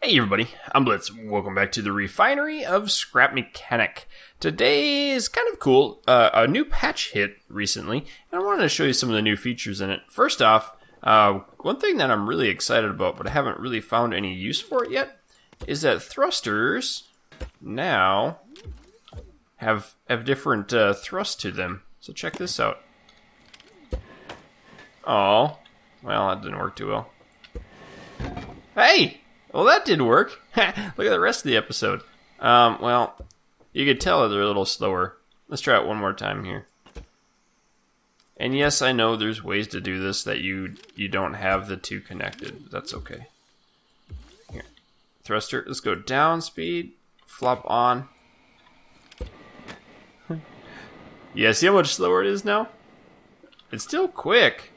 Hey everybody, I'm Blitz. Welcome back to the refinery of Scrap Mechanic. Today is kind of cool. A new patch hit recently, and I wanted to show you some of the new features in it. First off, one thing that I'm really excited about, but I haven't really found any use for it yet, is that thrusters now have different thrust to them. So check this out. Oh, well, that didn't work too well. Hey! Well, that did work. Look at the rest of the episode. Well, you could tell they're a little slower. Let's try it one more time here. And yes, I know there's ways to do this that you don't have the two connected. But that's okay. Here. Thruster, let's go down speed. Flop on. Yeah, see how much slower it is now? It's still quick.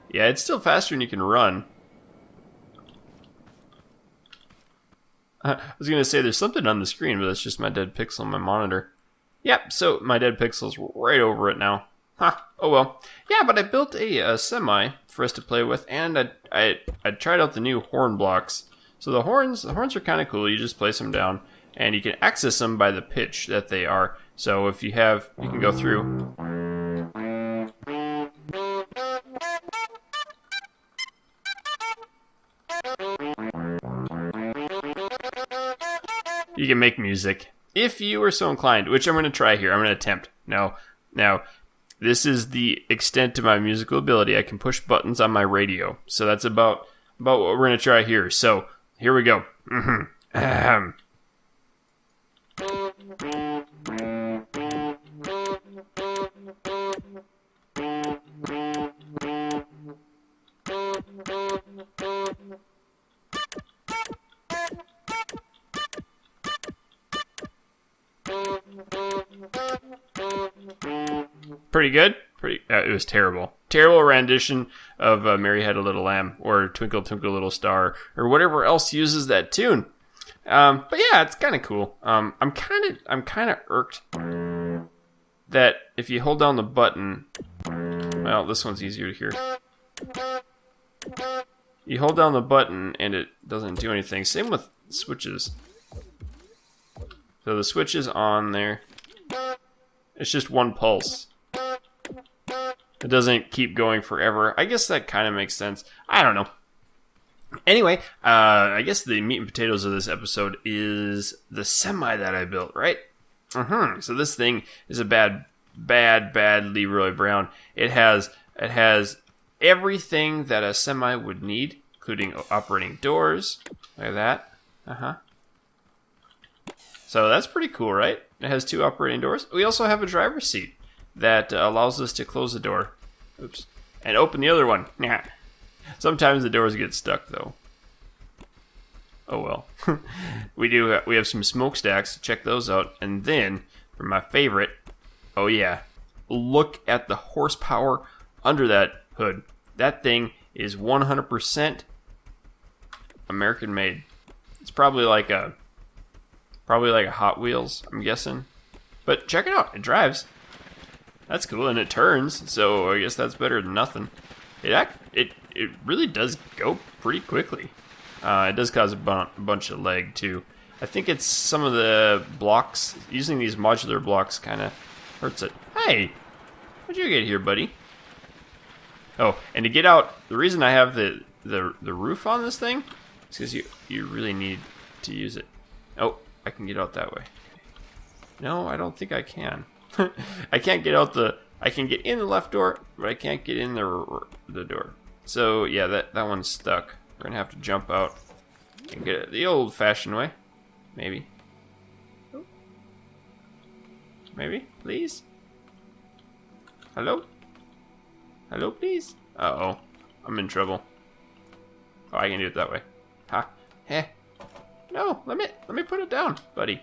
Yeah, it's still faster than you can run. I was going to say there's something on the screen, but that's just my dead pixel on my monitor. Yep, so my dead pixel's right over it now. Huh, oh well. Yeah, but I built a semi for us to play with, and I tried out the new horn blocks. So the horns are kind of cool. You just place them down, and you can access them by the pitch that they are. So if you can go through. You can make music, if you are so inclined, which I'm going to try here. I'm going to attempt. Now, this is the extent to my musical ability. I can push buttons on my radio. So that's about what we're going to try here. So, here we go. Pretty good. It was terrible. Terrible rendition of "Mary Had a Little Lamb" or "Twinkle Twinkle Little Star" or whatever else uses that tune. But yeah, it's kind of cool. I'm kind of irked that if you hold down the button, well, this one's easier to hear. You hold down the button and it doesn't do anything. Same with switches. So the switch is on there. It's just one pulse. It doesn't keep going forever. I guess that kind of makes sense. I don't know. Anyway, I guess the meat and potatoes of this episode is the semi that I built, right? So this thing is a bad Leroy Brown. It has everything that a semi would need, including operating doors. Look at that. So that's pretty cool, right? It has two operating doors. We also have a driver's seat that allows us to close the door. Oops. And open the other one. Sometimes the doors get stuck, though. Oh well. We have some smokestacks. Check those out. And then, for my favorite, oh yeah, look at the horsepower under that hood. That thing is 100% American made. It's probably like a Hot Wheels, I'm guessing. But check it out. It drives. That's cool, and it turns, so I guess that's better than nothing. It really does go pretty quickly. It does cause a bunch of lag, too. I think it's some of the blocks. Using these modular blocks kind of hurts it. Hey! How'd you get here, buddy? Oh, and to get out, the reason I have the roof on this thing is because you really need to use it. Oh, I can get out that way. No, I don't think I can. I can't get out I can get in the left door, but I can't get in the door. So yeah, that one's stuck. We're gonna have to jump out and get it the old-fashioned way. Maybe. Maybe, please. Hello? Hello, please. Uh-oh, I'm in trouble. Oh, I can do it that way. Ha. Heh. No, let me put it down, buddy.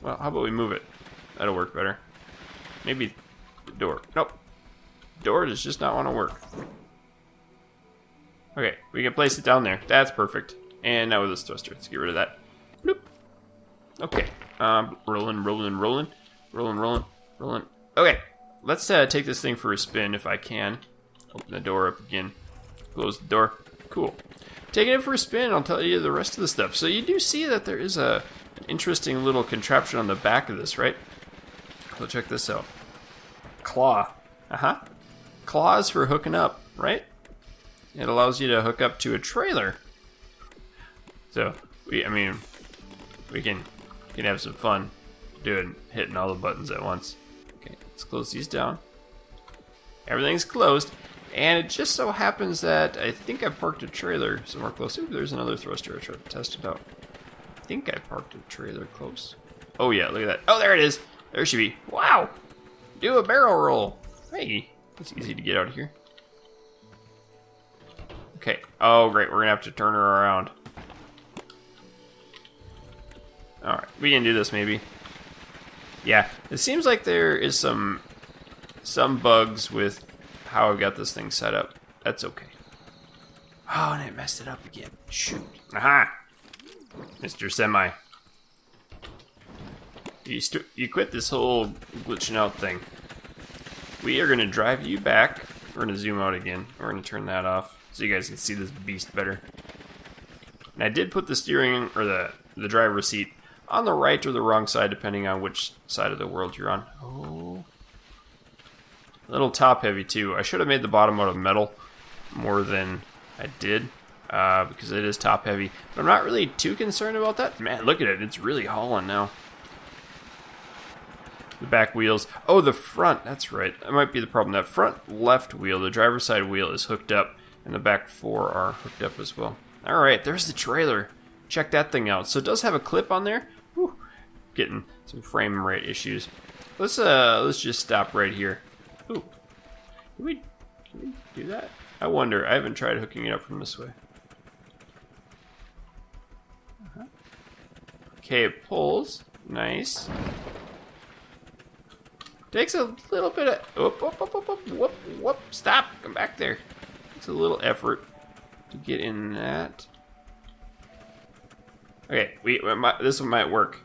Well, how about we move it? That'll work better. Maybe the door. Nope. Door does just not want to work. Okay, we can place it down there. That's perfect. And now with this thruster, let's get rid of that. Bloop. Okay. Rolling. Okay, let's take this thing for a spin if I can. Open the door up again. Close the door. Cool. Taking it for a spin, I'll tell you the rest of the stuff. So you do see that there is an interesting little contraption on the back of this, right? So check this out. Claw. Claws for hooking up, right? It allows you to hook up to a trailer. So, we can have some fun hitting all the buttons at once. Okay, let's close these down. Everything's closed. And it just so happens that I think I parked a trailer somewhere close. Ooh, there's another thruster. I tried to test it out. I think I parked a trailer close. Oh yeah, look at that. Oh, there it is. There she be. Wow. Do a barrel roll. Hey, it's easy to get out of here. Okay. Oh, great. We're going to have to turn her around. Alright, we can do this maybe. Yeah, it seems like there is some bugs with how I've got this thing set up. That's okay. Oh, and I messed it up again. Shoot. Aha! Mr. Semi. You quit this whole glitching out thing. We are going to drive you back. We're going to zoom out again. We're going to turn that off so you guys can see this beast better. And I did put the steering, or the driver's seat, on the right or the wrong side, depending on which side of the world you're on. Oh. A little top heavy too. I should have made the bottom out of metal more than I did, because it is top heavy. But I'm not really too concerned about that. Man, look at it. It's really hauling now. The back wheels. Oh, the front. That's right. That might be the problem. That front left wheel, the driver's side wheel, is hooked up, and the back four are hooked up as well. All right, there's the trailer. Check that thing out. So it does have a clip on there. Whew. Getting some frame rate issues. Let's just stop right here. Ooh. Can we do that? I wonder. I haven't tried hooking it up from this way. Okay, it pulls. Nice. Takes a little bit of... Whoop. Stop. Come back there. Takes a little effort to get in that. Okay, this one might work.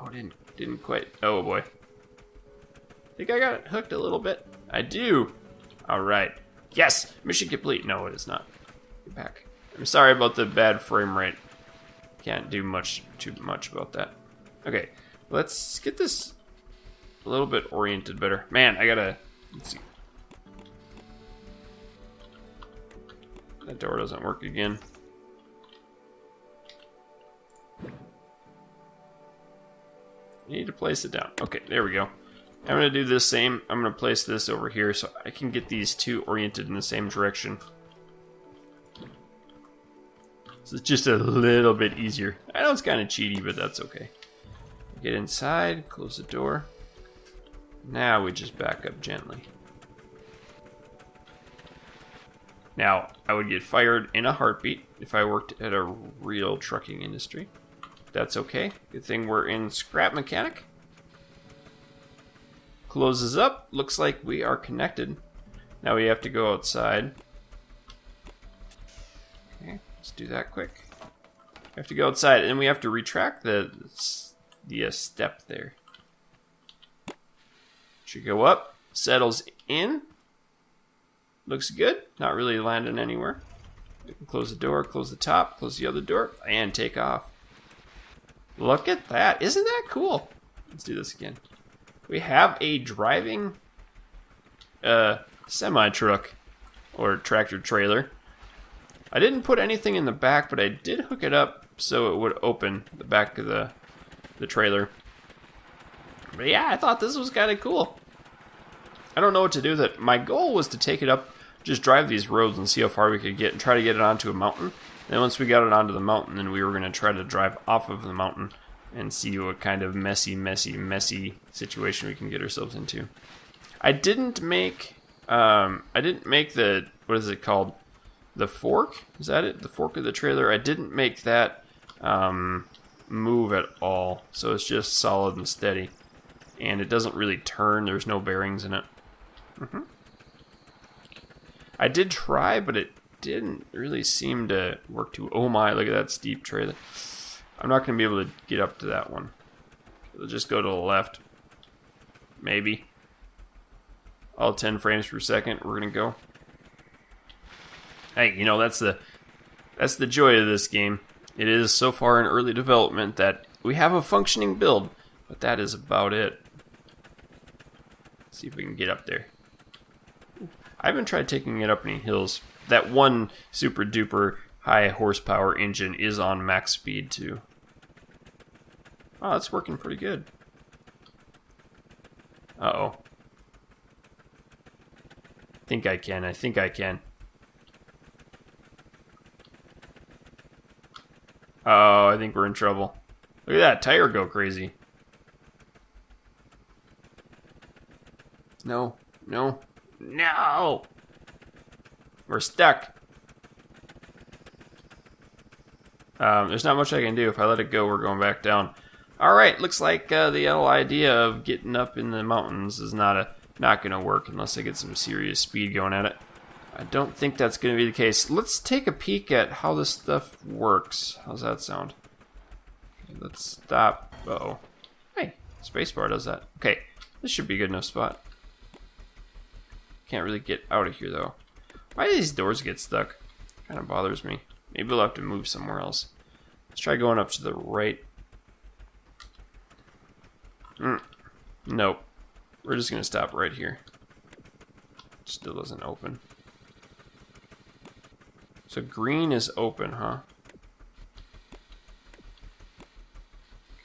Oh, didn't quite. Oh boy. Think I got it hooked a little bit. I do. All right. Yes, mission complete. No, it is not. Get back. I'm sorry about the bad frame rate. Can't do too much about that. Okay, let's get this a little bit oriented better. Man, let's see. That door doesn't work again. You need to place it down. Okay, there we go. I'm going to do the same. I'm going to place this over here so I can get these two oriented in the same direction. So it's just a little bit easier. I know it's kind of cheaty, but that's okay. Get inside, close the door. Now we just back up gently. Now, I would get fired in a heartbeat if I worked at a real trucking industry. That's okay. Good thing we're in scrap mechanic. Closes up. Looks like we are connected. Now we have to go outside. Okay, let's do that quick. We have to go outside, and we have to retract the step there. Should go up. Settles in. Looks good. Not really landing anywhere. We can close the door, close the top, close the other door, and take off. Look at that. Isn't that cool? Let's do this again. We have a driving semi-truck or tractor trailer. I didn't put anything in the back, but I did hook it up so it would open the back of the trailer. But yeah, I thought this was kind of cool. I don't know what to do with it. My goal was to take it up, just drive these roads and see how far we could get and try to get it onto a mountain. Then once we got it onto the mountain, then we were going to try to drive off of the mountain and see what kind of messy situation we can get ourselves into. I didn't make the, what is it called? The fork? Is that it? The fork of the trailer? I didn't make that move at all. So it's just solid and steady. And it doesn't really turn. There's no bearings in it. I did try, but it didn't really seem to work too. Oh my, look at that steep trailer. I'm not going to be able to get up to that one. It'll just go to the left. Maybe. All 10 frames per second, we're going to go. Hey, you know, that's the joy of this game. It is so far in early development that we have a functioning build, but that is about it. Let's see if we can get up there. I haven't tried taking it up any hills. That one super duper high horsepower engine is on max speed too. Oh, that's working pretty good. Uh-oh. I think I can. Oh, I think we're in trouble. Look at that tire go crazy. No. We're stuck. There's not much I can do. If I let it go, we're going back down. Alright, looks like the whole idea of getting up in the mountains is not going to work unless I get some serious speed going at it. I don't think that's going to be the case. Let's take a peek at how this stuff works. How's that sound? Okay, let's stop. Uh-oh. Hey, spacebar does that. Okay, this should be a good enough spot. Can't really get out of here, though. Why do these doors get stuck? Kind of bothers me. Maybe we'll have to move somewhere else. Let's try going up to the right. Nope. We're just going to stop right here. Still doesn't open. So green is open, huh?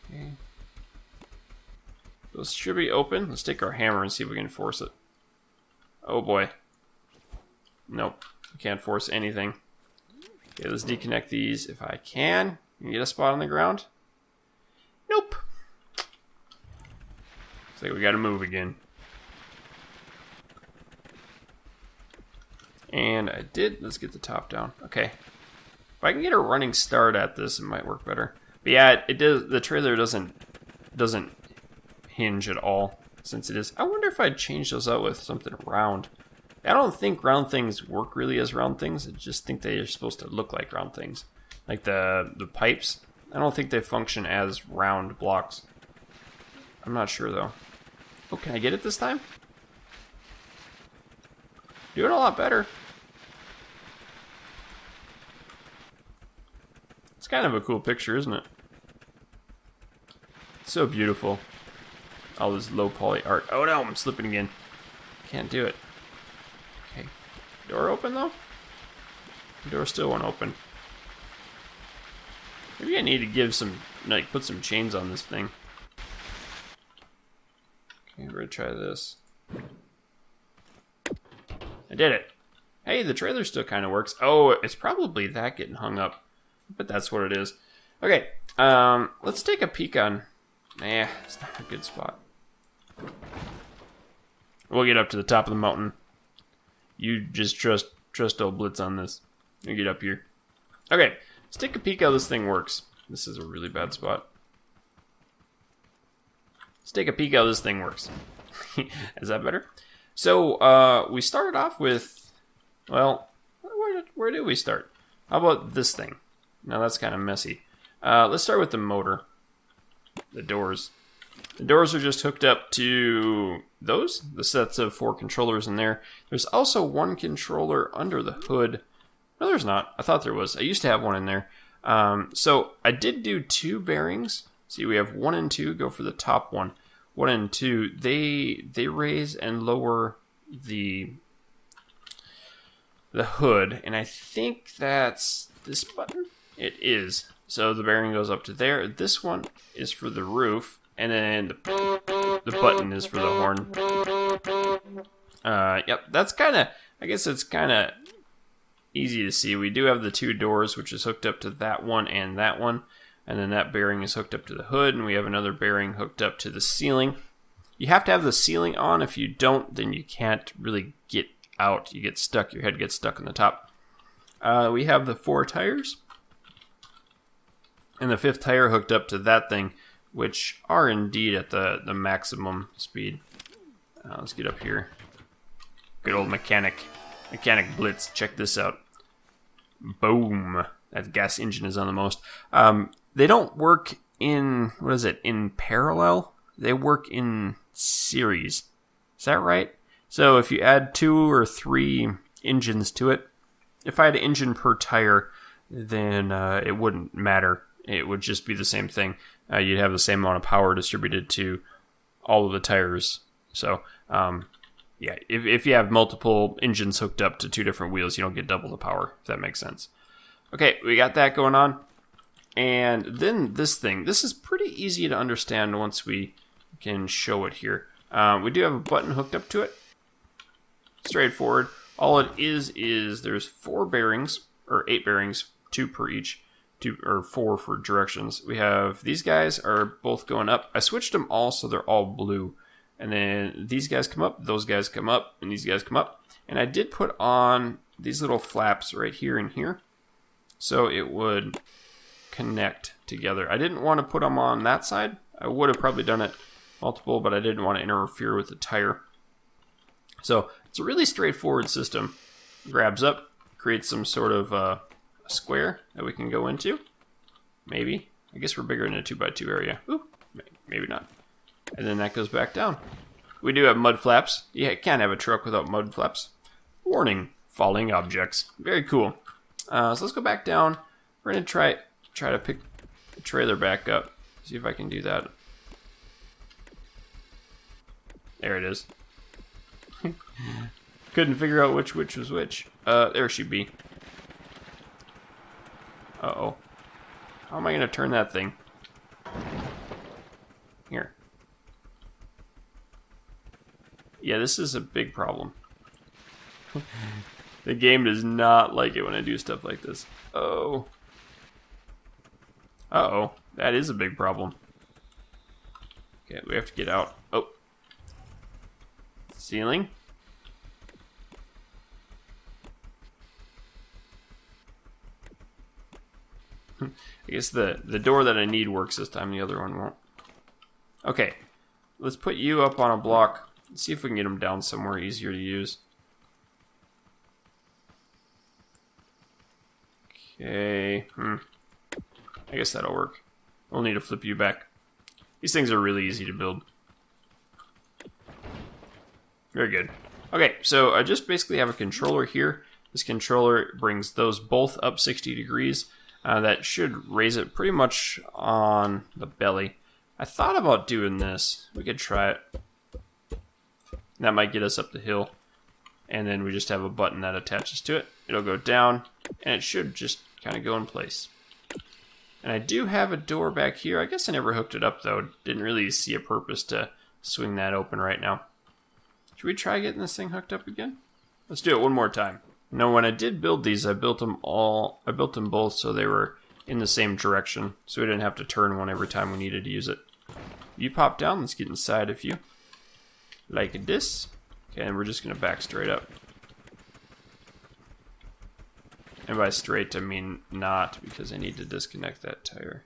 Okay. Those should be open. Let's take our hammer and see if we can force it. Oh boy. Nope. We can't force anything. Okay, let's deconnect these if I can. Can you get a spot on the ground? Nope. Looks like we gotta move again. And I did. Let's get the top down. Okay. If I can get a running start at this, it might work better. But yeah, it does. The trailer doesn't hinge at all since it is. I wonder if I'd change those out with something round. I don't think round things work really as round things. I just think they are supposed to look like round things. Like the pipes. I don't think they function as round blocks. I'm not sure though. Oh, can I get it this time? Doing a lot better. It's kind of a cool picture, isn't it? So beautiful. All this low poly art. Oh no, I'm slipping again. Can't do it. Okay. Door open though? The door still won't open. Maybe I need to give some, like, put some chains on this thing. Okay, we're gonna try this. I did it. Hey, the trailer still kind of works. Oh, it's probably that getting hung up. But that's what it is. Okay, let's take a peek on... Nah, it's not a good spot. We'll get up to the top of the mountain. You just trust old Blitz on this. You get up here. Okay, let's take a peek how this thing works. This is a really bad spot. Let's take a peek how this thing works. Is that better? So, we started off with, well, where did we start? How about this thing? Now that's kind of messy. Let's start with the motor. The doors. The doors are just hooked up to those, the sets of 4 controllers in there. There's also one controller under the hood. No, there's not. I thought there was. I used to have one in there. So I did do 2 bearings. See, we have 1 and 2. Go for the top one. 1 and 2, they raise and lower the hood, and I think that's this button. It is. So the bearing goes up to there. This one is for the roof, and then the button is for the horn. Yep, that's kind of, I guess it's kind of easy to see. We do have the 2 doors, which is hooked up to that one and that one. And then that bearing is hooked up to the hood, and we have another bearing hooked up to the ceiling. You have to have the ceiling on. If you don't, then you can't really get out. You get stuck. Your head gets stuck on the top. We have the 4 tires. And the 5th tire hooked up to that thing, which are indeed at the maximum speed. Let's get up here. Good old mechanic Blitz. Check this out. Boom. That gas engine is on the most. They don't work in, in parallel? They work in series. Is that right? So if you add 2 or 3 engines to it, If I had an engine per tire, then it wouldn't matter. It would just be the same thing. You'd have the same amount of power distributed to all of the tires. So, yeah, if you have multiple engines hooked up to 2 different wheels, you don't get double the power, if that makes sense. Okay, we got that going on. And then this thing. This is pretty easy to understand once we can show it here. We do have a button hooked up to it. Straightforward. All it is there's 4 bearings, or 8 bearings, 2 per each, 2 or 4 for directions. We have these guys are both going up. I switched them all so they're all blue. And then these guys come up, those guys come up, and these guys come up. And I did put on these little flaps right here and here, so it would connect together. I didn't want to put them on that side. I would have probably done it multiple, but I didn't want to interfere with the tire. So it's a really straightforward system. Grabs up, creates some sort of a square that we can go into. Maybe. I guess we're bigger than a 2x2 area. Ooh, maybe not. And then that goes back down. We do have mud flaps. You can't have a truck without mud flaps. Warning, falling objects. Very cool. So let's go back down. We're going to try to pick the trailer back up. See if I can do that. There it is. Couldn't figure out which was which. There she be. Uh-oh. How am I going to turn that thing? Here. Yeah, this is a big problem. The game does not like it when I do stuff like this. Oh. Uh-oh. That is a big problem. Okay, we have to get out. Oh. Ceiling. I guess the door that I need works this time, the other one won't. Okay. Let's put you up on a block. Let's see if we can get them down somewhere easier to use. Okay. I guess that'll work. We'll need to flip you back. These things are really easy to build. Very good. Okay, so I just basically have a controller here. This controller brings those both up 60 degrees. That should raise it pretty much on the belly. I thought about doing this. We could try it. That might get us up the hill. And then we just have a button that attaches to it. It'll go down, and it should just kind of go in place. And I do have a door back here. I guess I never hooked it up, though. Didn't really see a purpose to swing that open right now. Should we try getting this thing hooked up again? Let's do it one more time. Now, when I did build these, I built them both so they were in the same direction, so we didn't have to turn one every time we needed to use it. You pop down, let's get inside of you. Like this. Okay, and we're just going to back straight up. And by straight, I mean not, because I need to disconnect that tire.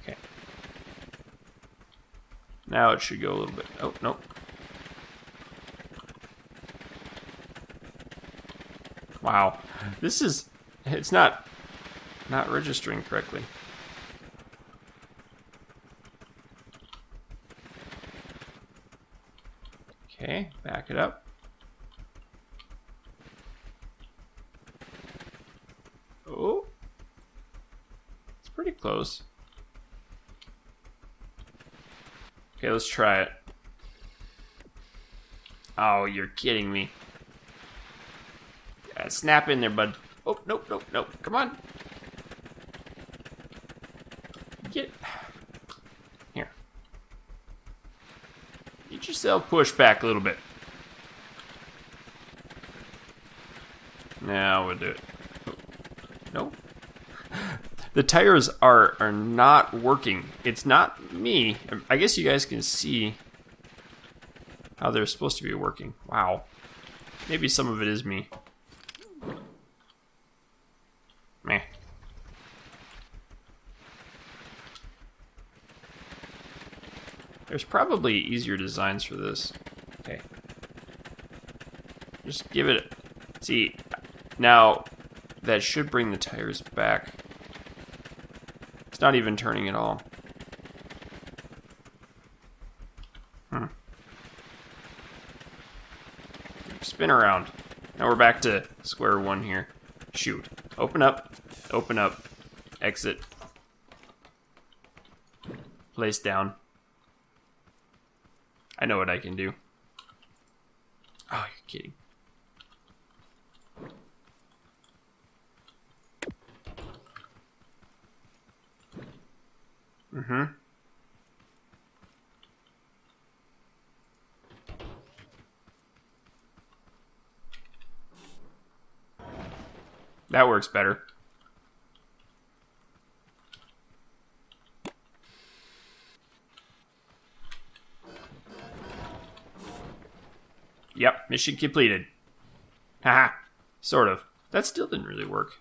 Okay. Now it should go a little bit. Oh, nope. Wow. This is... It's not registering correctly. Okay, back it up. Oh. It's pretty close. Okay, let's try it. Oh, you're kidding me. Yeah, snap in there, bud. Oh, nope, nope, nope. Come on. Get... Here. Get yourself pushed back a little bit. Now we'll do it. Oh, no. The tires are not working. It's not me. I guess you guys can see how they're supposed to be working. Wow. Maybe some of it is me. Meh. There's probably easier designs for this. Okay. Just give it... See, now that should bring the tires back. It's not even turning at all. Spin around. Now we're back to square one here. Shoot. Open up. Open up. Exit. Place down. I know what I can do. Oh, you're kidding. Mm-hmm. That works better. Yep, mission completed. Haha, sort of. That still didn't really work.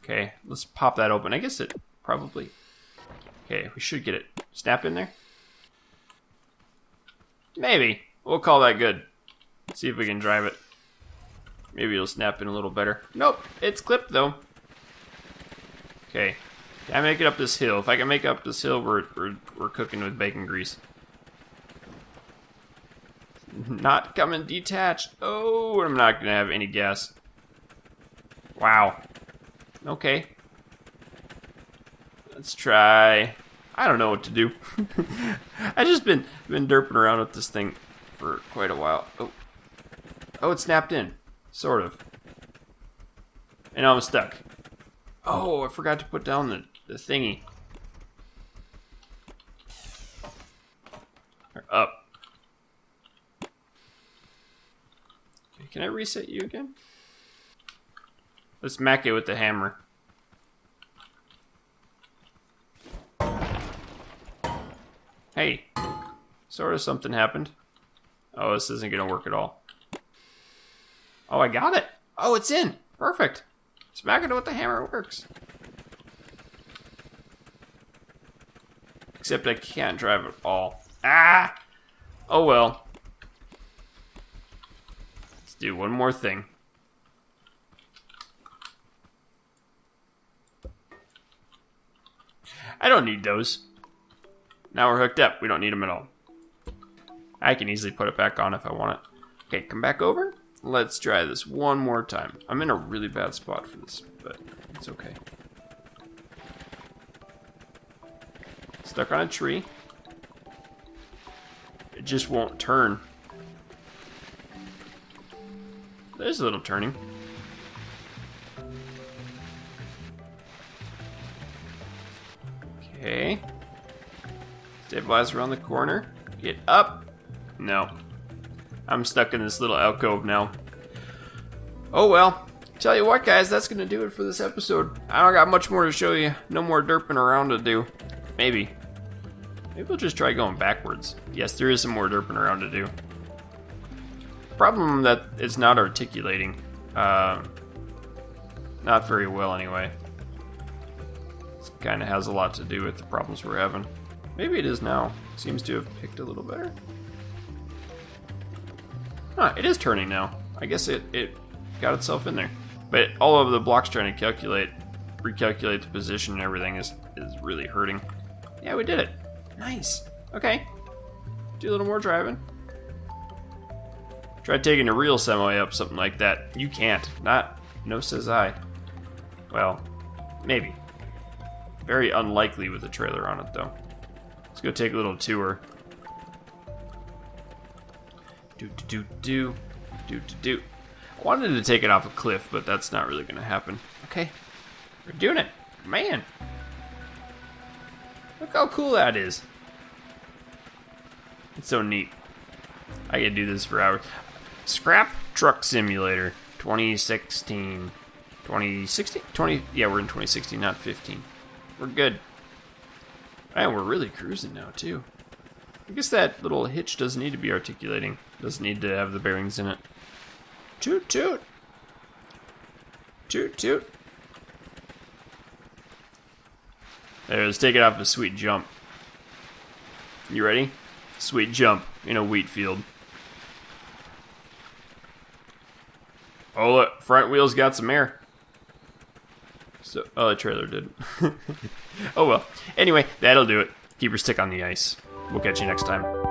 Okay, let's pop that open. I guess it probably... Okay, we should get it. Snap in there? Maybe. We'll call that good. Let's see if we can drive it. Maybe it'll snap in a little better. Nope, it's clipped though. Okay, can I make it up this hill? If I can make it up this hill, we're cooking with bacon grease. Not coming detached. Oh, I'm not gonna have any gas. Wow. Okay. Let's try. I don't know what to do. I just been derping around with this thing for quite a while. Oh, it snapped in. Sort of. And I'm stuck. Oh, I forgot to put down the thingy. Or up. Okay, can I reset you again? Let's smack it with the hammer. Hey. Sort of something happened. Oh, this isn't gonna work at all. Oh, I got it. Oh, it's in. Perfect. Smacking it with the hammer works. Except I can't drive at all. Ah! Oh well. Let's do one more thing. I don't need those. Now we're hooked up. We don't need them at all. I can easily put it back on if I want it. Okay, come back over. Let's try this one more time. I'm in a really bad spot for this, but it's okay. Stuck on a tree. It just won't turn. There's a little turning. Okay. Stabilize around the corner. Get up. No. I'm stuck in this little alcove now. Oh well. Tell you what, guys, that's gonna do it for this episode. I don't got much more to show you. No more derping around to do. Maybe we'll just try going backwards. Yes, there is some more derping around to do. Problem that it's not articulating. Not very well anyway. This kind of has a lot to do with the problems we're having. Maybe it is now. Seems to have picked a little better. Huh, it is turning now. I guess it got itself in there. But all of the blocks trying to recalculate the position and everything is really hurting. Yeah, we did it. Nice. Okay. Do a little more driving. Try taking a real semi up, something like that. You can't. No says I. Well, maybe. Very unlikely with a trailer on it, though. Let's go take a little tour. Do. I wanted to take it off a cliff, but that's not really going to happen. Okay. We're doing it. Man. Look how cool that is. It's so neat. I can do this for hours. Scrap Truck Simulator 2016. 2016? Yeah, we're in 2016, not 15. We're good. And we're really cruising now, too. I guess that little hitch doesn't need to be articulating. Doesn't need to have the bearings in it. Toot toot. Toot toot. There, let's take it off a sweet jump. You ready? Sweet jump in a wheat field. Oh look, front wheels got some air. So, oh, the trailer did. Oh well. Anyway, that'll do it. keep your stick on the ice. We'll catch you next time.